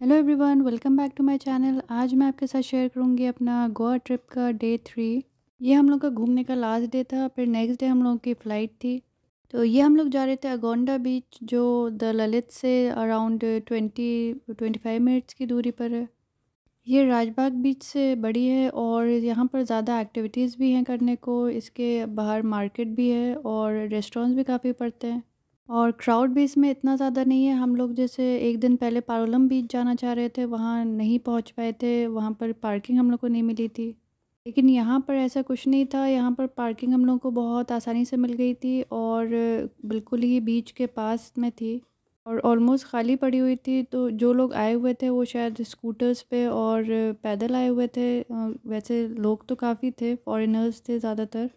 Hello everyone, welcome back to my channel. आज मैं आपके साथ शेयर करूंगी अपना गोवा ट्रिप का डे 3। ये हम लोग का घूमने का लास्ट डे था। फिर नेक्स्ट डे हम लोगों की फ़्लाइट थी। तो ये हम लोग जा रहे थे अगोंडा बीच, जो द ललित से अराउंड 20-25 मिनट्स की दूरी पर है। ये राजबाग बीच से बड़ी है और यहाँ पर ज़्यादा एक्टिविटीज़ भी हैं करने को। इसके बाहर मार्केट भी है और रेस्टोरेंट्स भी काफ़ी पड़ते हैं। और क्राउड भी इसमें इतना ज़्यादा नहीं है। हम लोग जैसे एक दिन पहले पारोलम बीच जाना चाह रहे थे, वहाँ नहीं पहुँच पाए थे। वहाँ पर पार्किंग हम लोग को नहीं मिली थी। लेकिन यहाँ पर ऐसा कुछ नहीं था। यहाँ पर पार्किंग हम लोग को बहुत आसानी से मिल गई थी और बिल्कुल ही बीच के पास में थी और ऑलमोस्ट खाली पड़ी हुई थी। तो जो लोग आए हुए थे वो शायद स्कूटर्स पे और पैदल आए हुए थे। वैसे लोग तो काफ़ी थे, फॉरेनर्स थे ज़्यादातर,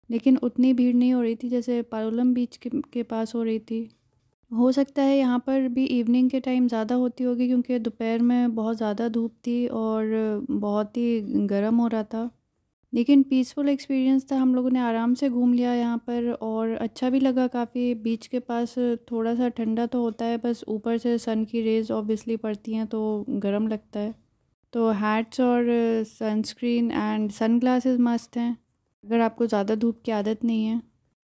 लेकिन उतनी भीड़ नहीं हो रही थी जैसे पारोलम बीच के पास हो रही थी। हो सकता है यहाँ पर भी इवनिंग के टाइम ज़्यादा होती होगी, क्योंकि दोपहर में बहुत ज़्यादा धूप थी और बहुत ही गर्म हो रहा था। लेकिन पीसफुल एक्सपीरियंस था। हम लोगों ने आराम से घूम लिया यहाँ पर और अच्छा भी लगा काफ़ी। बीच के पास थोड़ा सा ठंडा तो होता है, बस ऊपर से सन की रेज़ ऑब्वियसली पड़ती हैं तो गर्म लगता है। तो हैट्स और sunscreen and sunglasses must हैं अगर आपको ज़्यादा धूप की आदत नहीं है।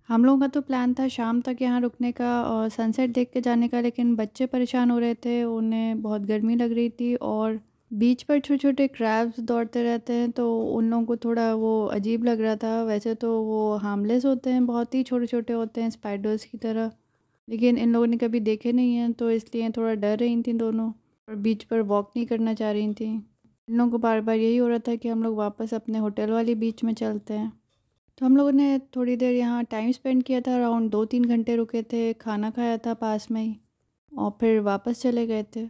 हम लोगों का तो प्लान था शाम तक यहाँ रुकने का और सनसेट देख के जाने का, लेकिन बच्चे परेशान हो रहे थे, उन्हें बहुत गर्मी लग रही थी और बीच पर छोटे छोटे क्रैब्स दौड़ते रहते हैं तो उन लोगों को थोड़ा वो अजीब लग रहा था। वैसे तो वो हार्मलेस होते हैं, बहुत ही छोटे छोटे होते हैं स्पाइडर्स की तरह, लेकिन इन लोगों ने कभी देखे नहीं हैं तो इसलिए थोड़ा डर रही थी दोनों और बीच पर वॉक नहीं करना चाह रही थी। इन लोगों को बार बार यही हो रहा था कि हम लोग वापस अपने होटल वाली बीच में चलते हैं। तो हम लोगों ने थोड़ी देर यहाँ टाइम स्पेंड किया था, अराउंड 2-3 घंटे रुके थे, खाना खाया था पास में ही और फिर वापस चले गए थे।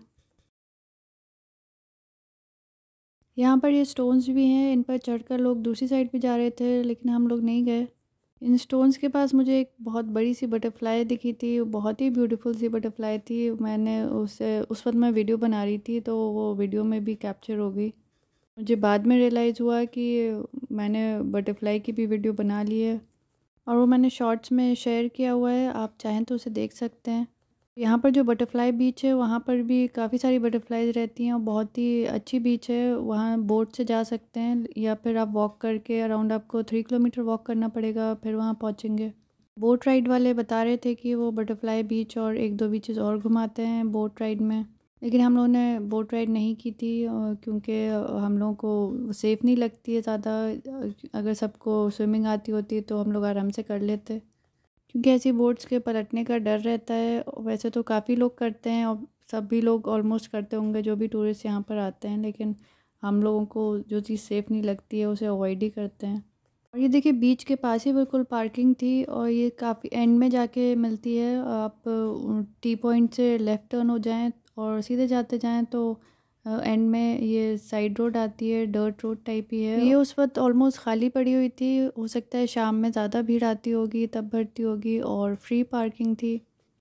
यहाँ पर ये स्टोन्स भी हैं, इन पर चढ़कर लोग दूसरी साइड भी जा रहे थे, लेकिन हम लोग नहीं गए। इन स्टोन्स के पास मुझे एक बहुत बड़ी सी बटरफ्लाई दिखी थी, वो बहुत ही ब्यूटीफुल सी बटरफ्लाई थी। मैंने उसे उस वक्त मैं वीडियो बना रही थी तो वो वीडियो में भी कैप्चर हो गई। मुझे बाद में रियलाइज़ हुआ कि मैंने बटरफ्लाई की भी वीडियो बना ली है और वो मैंने शॉर्ट्स में शेयर किया हुआ है, आप चाहें तो उसे देख सकते हैं। यहाँ पर जो बटरफ्लाई बीच है वहाँ पर भी काफ़ी सारी बटरफ्लाइज रहती हैं और बहुत ही अच्छी बीच है। वहाँ बोट से जा सकते हैं या फिर आप वॉक करके अराउंड आपको 3 किलोमीटर वॉक करना पड़ेगा, फिर वहाँ पहुँचेंगे। बोट राइड वाले बता रहे थे कि वो बटरफ्लाई बीच और एक दो बीचेस और घुमाते हैं बोट राइड में, लेकिन हम लोगों ने बोट राइड नहीं की थी क्योंकि हम लोगों को सेफ़ नहीं लगती है ज़्यादा। अगर सबको स्विमिंग आती होती तो हम लोग आराम से कर लेते, क्योंकि ऐसी बोट्स के पलटने का डर रहता है। वैसे तो काफ़ी लोग करते हैं और सभी लोग ऑलमोस्ट करते होंगे जो भी टूरिस्ट यहाँ पर आते हैं, लेकिन हम लोगों को जो चीज़ सेफ़ नहीं लगती है उसे अवॉइड ही करते हैं। और ये देखिए बीच के पास ही बिल्कुल पार्किंग थी और ये काफ़ी एंड में जाके मिलती है। आप टी पॉइंट से लेफ़्ट टर्न हो जाएं और सीधे जाते जाएं तो एंड में ये साइड रोड आती है, डर्ट रोड टाइप ही है। ये उस वक्त ऑलमोस्ट खाली पड़ी हुई थी, हो सकता है शाम में ज़्यादा भीड़ आती होगी तब भरती होगी, और फ्री पार्किंग थी।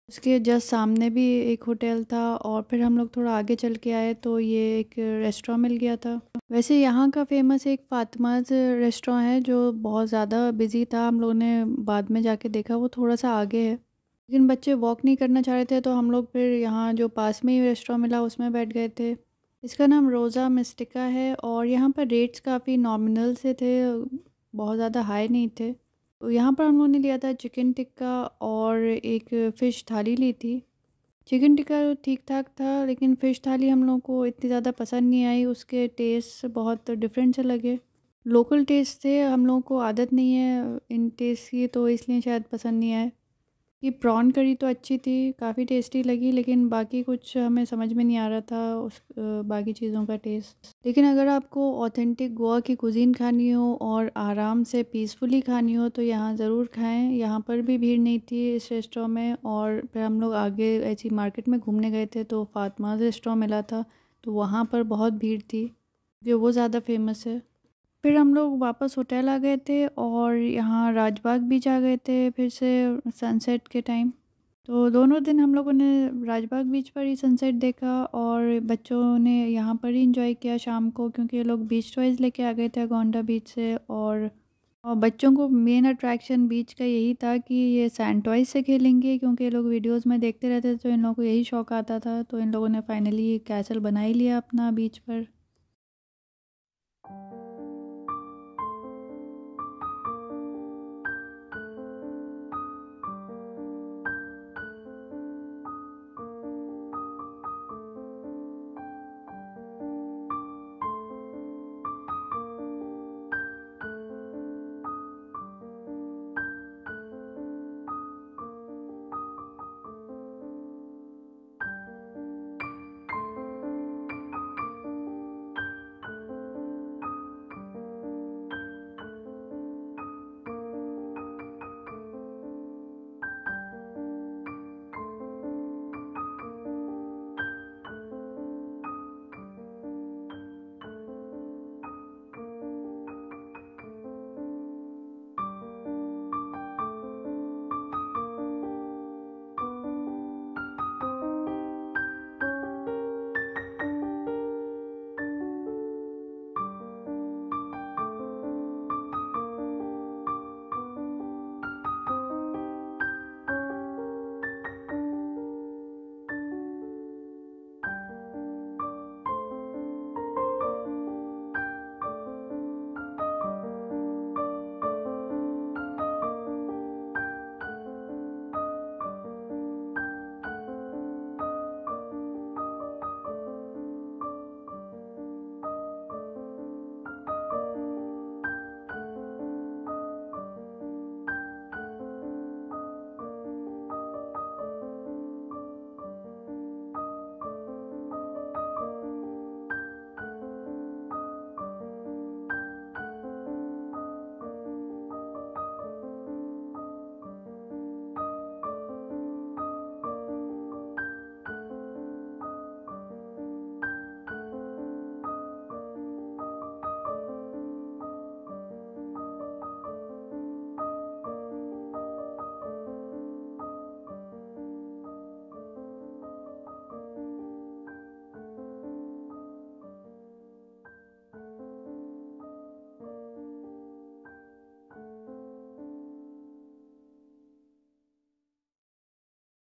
उसके जस्ट सामने भी एक होटल था और फिर हम लोग थोड़ा आगे चल के आए तो ये एक रेस्टोरेंट मिल गया था। वैसे यहाँ का फेमस एक फातिमाज रेस्टोरेंट है जो बहुत ज़्यादा बिजी था। हम लोगों ने बाद में जाके देखा वो थोड़ा सा आगे है, लेकिन बच्चे वॉक नहीं करना चाह रहे थे तो हम लोग फिर यहाँ जो पास में ही रेस्टोरेंट मिला उसमें बैठ गए थे। इसका नाम रोज़ा मिस्टिका है और यहाँ पर रेट्स काफ़ी नॉमिनल से थे, बहुत ज़्यादा हाई नहीं थे। तो यहाँ पर हम लोगों ने लिया था चिकन टिक्का और एक फ़िश थाली ली थी। चिकन टिक्का ठीक ठाक था, लेकिन फ़िश थाली हम लोगों को इतनी ज़्यादा पसंद नहीं आई। उसके टेस्ट बहुत डिफरेंट से लगे, लोकल टेस्ट थे, हम लोगों को आदत नहीं है इन टेस्ट की तो इसलिए शायद पसंद नहीं आए। कि प्रॉन करी तो अच्छी थी, काफ़ी टेस्टी लगी, लेकिन बाकी कुछ हमें समझ में नहीं आ रहा था उस बाकी चीज़ों का टेस्ट। लेकिन अगर आपको ऑथेंटिक गोवा की कुज़ीन खानी हो और आराम से पीसफुली खानी हो तो यहाँ ज़रूर खाएं। यहाँ पर भी भीड़ नहीं थी इस रेस्टोरेंट में, और फिर हम लोग आगे ऐसी मार्केट में घूमने गए थे तो फातिमाज़ रेस्टोरेंट मिला था, तो वहाँ पर बहुत भीड़ थी, जो वो ज़्यादा फेमस है। फिर हम लोग वापस होटल आ गए थे और यहाँ राजबाग बीच आ गए थे फिर से सनसेट के टाइम। तो दोनों दिन हम लोगों ने राजबाग बीच पर ही सनसेट देखा और बच्चों ने यहाँ पर ही एंजॉय किया शाम को, क्योंकि ये लोग बीच टॉयज़ लेके आ गए थे गोंडा बीच से, और और बच्चों को मेन अट्रैक्शन बीच का यही था कि ये सैंड टॉयज़ से खेलेंगे, क्योंकि ये लोग वीडियोज़ में देखते रहते थे, तो इन लोगों को यही शौक आता था। तो इन लोगों ने फाइनली कैसल बना ही लिया अपना बीच पर।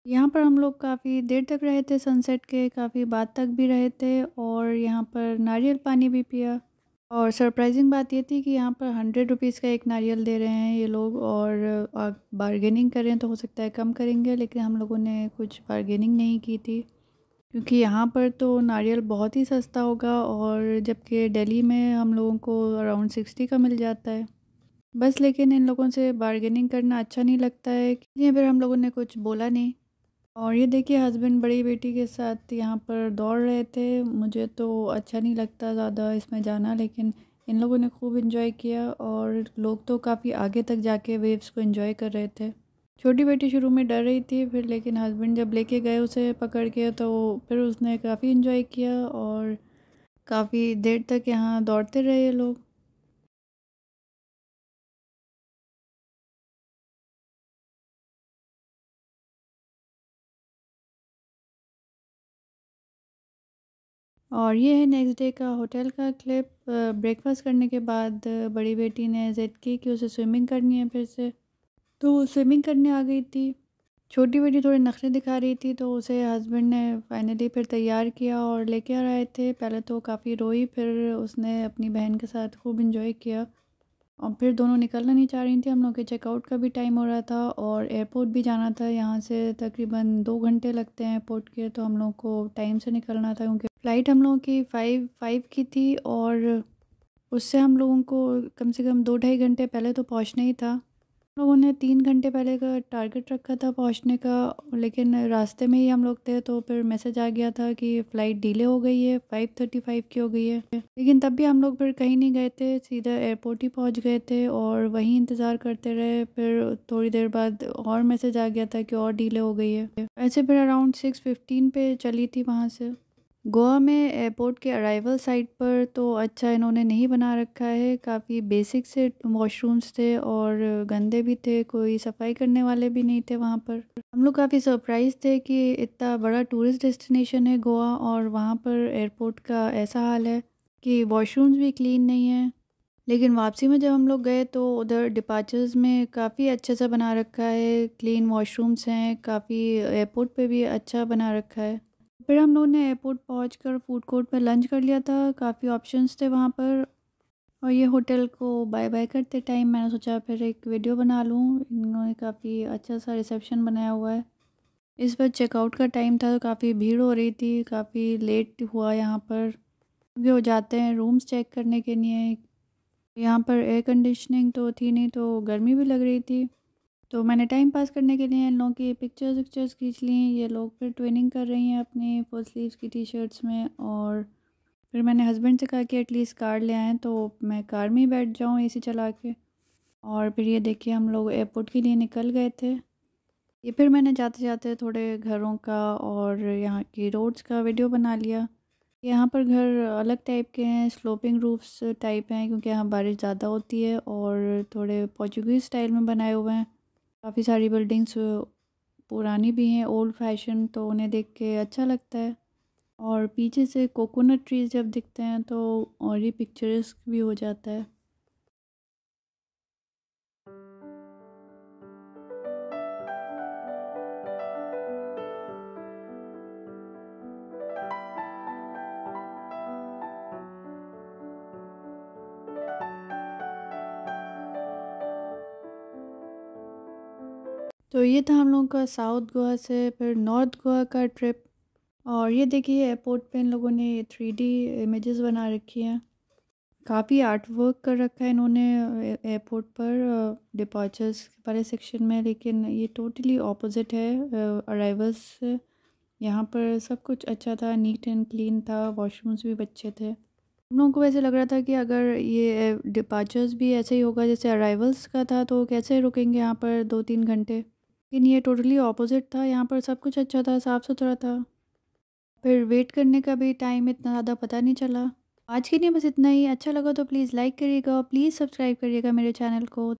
यहाँ पर हम लोग काफ़ी देर तक रहे थे सनसेट के, काफ़ी बाद तक भी रहे थे, और यहाँ पर नारियल पानी भी पिया। और सरप्राइजिंग बात ये थी कि यहाँ पर 100 रुपीज़ का एक नारियल दे रहे हैं ये लोग, और बारगेनिंग कर रहे हैं तो हो सकता है कम करेंगे, लेकिन हम लोगों ने कुछ बारगेनिंग नहीं की थी, क्योंकि यहाँ पर तो नारियल बहुत ही सस्ता होगा, और जबकि दिल्ली में हम लोगों को अराउंड 60 का मिल जाता है बस। लेकिन इन लोगों से बारगेनिंग करना अच्छा नहीं लगता है, इसलिए फिर हम लोगों ने कुछ बोला नहीं। और ये देखिए हस्बैंड बड़ी बेटी के साथ यहाँ पर दौड़ रहे थे। मुझे तो अच्छा नहीं लगता ज़्यादा इसमें जाना, लेकिन इन लोगों ने खूब इन्जॉय किया, और लोग तो काफ़ी आगे तक जाके वेव्स को एंजॉय कर रहे थे। छोटी बेटी शुरू में डर रही थी, फिर लेकिन हस्बैंड जब लेके गए उसे पकड़ के, तो फिर उसने काफ़ी इन्जॉय किया, और काफ़ी देर तक यहाँ दौड़ते रहे ये लोग। और ये है नेक्स्ट डे का होटल का क्लिप। ब्रेकफास्ट करने के बाद बड़ी बेटी ने ज़िद की कि उसे स्विमिंग करनी है फिर से, तो वो स्विमिंग करने आ गई थी। छोटी बेटी थोड़े नखरे दिखा रही थी, तो उसे हस्बैंड ने फाइनली फिर तैयार किया और लेके आ रहे थे। पहले तो काफ़ी रोई, फिर उसने अपनी बहन के साथ खूब इन्जॉय किया, और फिर दोनों निकलना नहीं चाह रही थी। हम लोग के चेकआउट का भी टाइम हो रहा था, और एयरपोर्ट भी जाना था। यहाँ से तकरीबन 2 घंटे लगते हैं एयरपोर्ट के, तो हम लोग को टाइम से निकलना था, क्योंकि फ़्लाइट हम लोगों की 5 की थी, और उससे हम लोगों को कम से कम 2 ढाई घंटे पहले तो पहुँचना ही था। हम लोगों ने 3 घंटे पहले का टारगेट रखा था पहुंचने का, लेकिन रास्ते में ही हम लोग थे, तो फिर मैसेज आ गया था कि फ़्लाइट डिले हो गई है, 5:35 की हो गई है। लेकिन तब भी हम लोग फिर कहीं नहीं गए थे, सीधा एयरपोर्ट ही पहुंच गए थे, और वहीं इंतज़ार करते रहे। फिर थोड़ी देर बाद और मैसेज आ गया था कि और डिले हो गई है। वैसे फिर अराउंड 6:15 पे चली थी वहाँ से। गोवा में एयरपोर्ट के अराइवल साइट पर तो अच्छा इन्होंने नहीं बना रखा है। काफ़ी बेसिक से वॉशरूम्स थे, और गंदे भी थे, कोई सफाई करने वाले भी नहीं थे वहाँ पर। हम लोग काफ़ी सरप्राइज़ थे कि इतना बड़ा टूरिस्ट डेस्टिनेशन है गोवा, और वहाँ पर एयरपोर्ट का ऐसा हाल है कि वॉशरूम्स भी क्लीन नहीं है। लेकिन वापसी में जब हम लोग गए तो उधर डिपार्चर्स में काफ़ी अच्छा सा बना रखा है, क्लीन वॉशरूम्स हैं, काफ़ी एयरपोर्ट पे भी अच्छा बना रखा है। फिर हम लोगों ने एयरपोर्ट पहुंचकर फूड कोर्ट में लंच कर लिया था, काफ़ी ऑप्शंस थे वहाँ पर। और ये होटल को बाय बाय करते टाइम मैंने सोचा फिर एक वीडियो बना लूँ। इन्होंने काफ़ी अच्छा सा रिसेप्शन बनाया हुआ है। इस पर चेकआउट का टाइम था तो काफ़ी भीड़ हो रही थी, काफ़ी लेट हुआ यहाँ पर, क्योंकि वो जाते हैं रूम्स चेक करने के लिए। यहाँ पर एयर कंडीशनिंग तो थी नहीं तो गर्मी भी लग रही थी। तो मैंने टाइम पास करने के लिए इन लोगों की पिक्चर्स खींच ली। ये लोग फिर ट्विनिंग कर रही हैं अपनी फुल स्लीव्स की टी शर्ट्स में। और फिर मैंने हस्बैंड से कहा कि एटलीस्ट कार ले आएँ तो मैं कार में ही बैठ जाऊँ एसी चला के। और फिर ये देखिए हम लोग एयरपोर्ट के लिए निकल गए थे। ये फिर मैंने जाते जाते थोड़े घरों का और यहाँ की रोड्स का वीडियो बना लिया। यहाँ पर घर अलग टाइप के हैं, स्लोपिंग रूफ्स टाइप हैं, क्योंकि यहाँ बारिश ज़्यादा होती है। और थोड़े पोर्चुगीज़ स्टाइल में बनाए हुए हैं। काफ़ी सारी बिल्डिंग्स पुरानी भी हैं, ओल्ड फैशन, तो उन्हें देख के अच्छा लगता है। और पीछे से कोकोनट ट्रीज जब दिखते हैं तो और ही पिक्चर्स भी हो जाता है। तो ये था हम लोगों का साउथ गोवा से फिर नॉर्थ गोवा का ट्रिप। और ये देखिए एयरपोर्ट पे इन लोगों ने 3D इमेजेस बना रखी हैं। काफ़ी आर्ट वर्क कर रखा है इन्होंने एयरपोर्ट पर डिपार्चर्स वाले सेक्शन में। लेकिन ये टोटली ऑपोजिट है अराइवल्स से। यहाँ पर सब कुछ अच्छा था, नीट एंड क्लीन था, वॉशरूम्स भी अच्छे थे। हम लोगों को वैसे लग रहा था कि अगर ये डिपार्चर्स भी ऐसे ही होगा जैसे अराइवल्स का था तो कैसे रुकेंगे यहाँ पर 2-3 घंटे। लेकिन ये टोटली ऑपोजिट था, यहाँ पर सब कुछ अच्छा था, साफ़ सुथरा था। फिर वेट करने का भी टाइम इतना ज़्यादा पता नहीं चला। आज के लिए बस इतना ही। अच्छा लगा तो प्लीज़ लाइक करिएगा और प्लीज़ सब्सक्राइब करिएगा मेरे चैनल को।